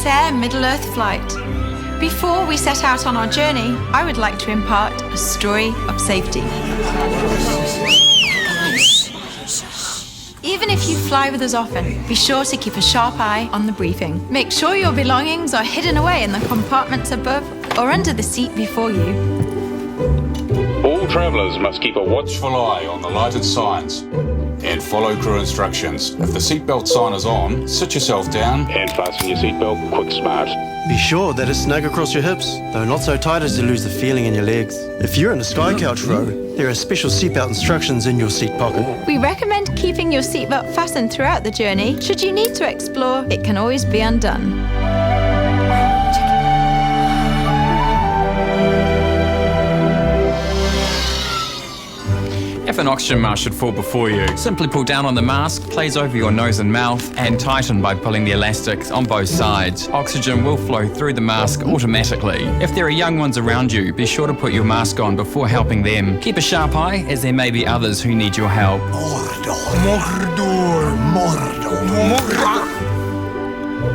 Wizz Air Middle-earth flight. Before we set out on our journey, I would like to impart a story of safety. Even if you fly with us often, be sure to keep a sharp eye on the briefing. Make sure your belongings are hidden away in the compartments above or under the seat before you. All travellers must keep a watchful eye on the lighted signs and follow crew instructions. If the seatbelt sign is on, sit yourself down and fasten your seatbelt quick smart. Be sure that it's snug across your hips, though not so tight as to lose the feeling in your legs. If you're in a sky couch row, there are special seatbelt instructions in your seat pocket. We recommend keeping your seatbelt fastened throughout the journey. Should you need to explore, it can always be undone. If an oxygen mask should fall before you, simply pull down on the mask, place over your nose and mouth, and tighten by pulling the elastics on both sides. Oxygen will flow through the mask automatically. If there are young ones around you, be sure to put your mask on before helping them. Keep a sharp eye, as there may be others who need your help.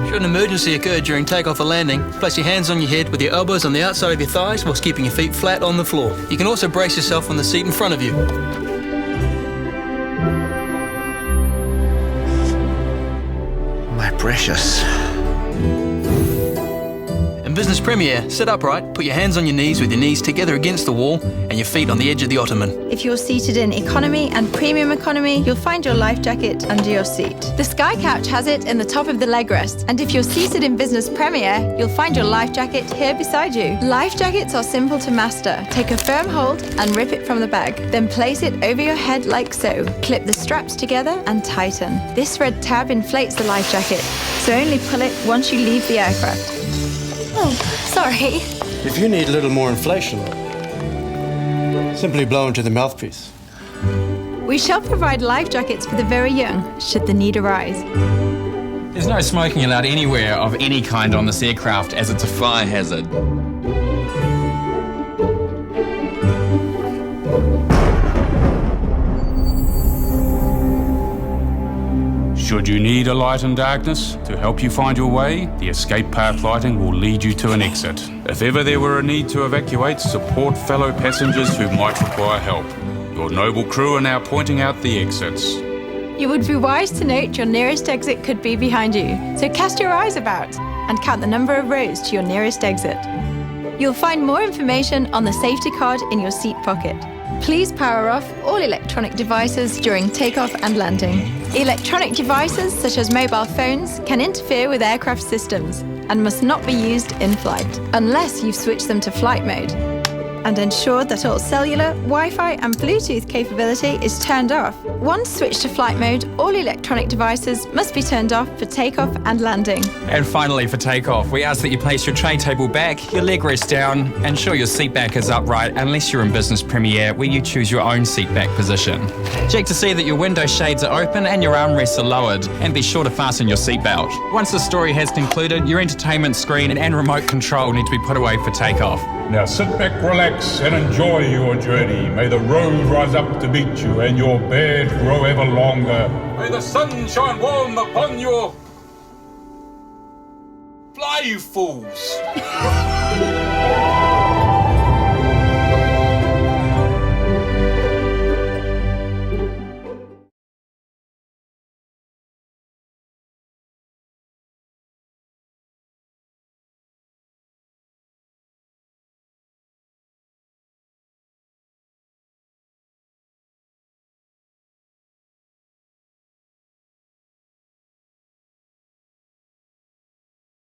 Should an emergency occur during takeoff or landing, place your hands on your head with your elbows on the outside of your thighs whilst keeping your feet flat on the floor. You can also brace yourself on the seat in front of you. My precious. In Business Premier, sit upright, put your hands on your knees with your knees together against the wall and your feet on the edge of the ottoman. If you're seated in economy and premium economy, you'll find your life jacket under your seat. The Sky Couch has it in the top of the leg rest, and if you're seated in Business Premier, you'll find your life jacket here beside you. Life jackets are simple to master. Take a firm hold and rip it from the bag, then place it over your head like so. Clip the straps together and tighten. This red tab inflates the life jacket, so only pull it once you leave the aircraft. Oh, sorry. If you need a little more inflation, simply blow into the mouthpiece. We shall provide life jackets for the very young, should the need arise. There's no smoking allowed anywhere of any kind on this aircraft, as it's a fire hazard. Should you need a light in darkness to help you find your way, the escape path lighting will lead you to an exit. If ever there were a need to evacuate, support fellow passengers who might require help. Your noble crew are now pointing out the exits. You would be wise to note your nearest exit could be behind you, so cast your eyes about and count the number of rows to your nearest exit. You'll find more information on the safety card in your seat pocket. Please power off all electronic devices during takeoff and landing. Electronic devices such as mobile phones can interfere with aircraft systems and must not be used in flight unless you've switched them to flight mode. And ensure that all cellular, Wi-Fi and Bluetooth capability is turned off. Once switched to flight mode, all electronic devices must be turned off for takeoff and landing. And finally, for takeoff, we ask that you place your tray table back, your leg rest down, and ensure your seat back is upright unless you're in Business Premier, where you choose your own seat back position. Check to see that your window shades are open and your armrests are lowered, and be sure to fasten your seatbelt. Once the story has concluded, your entertainment screen and remote control need to be put away for takeoff. Now sit back, relax, and enjoy your journey. May the road rise up to meet you, and your bed grow ever longer. May the sun shine warm upon your... Fly, you fools!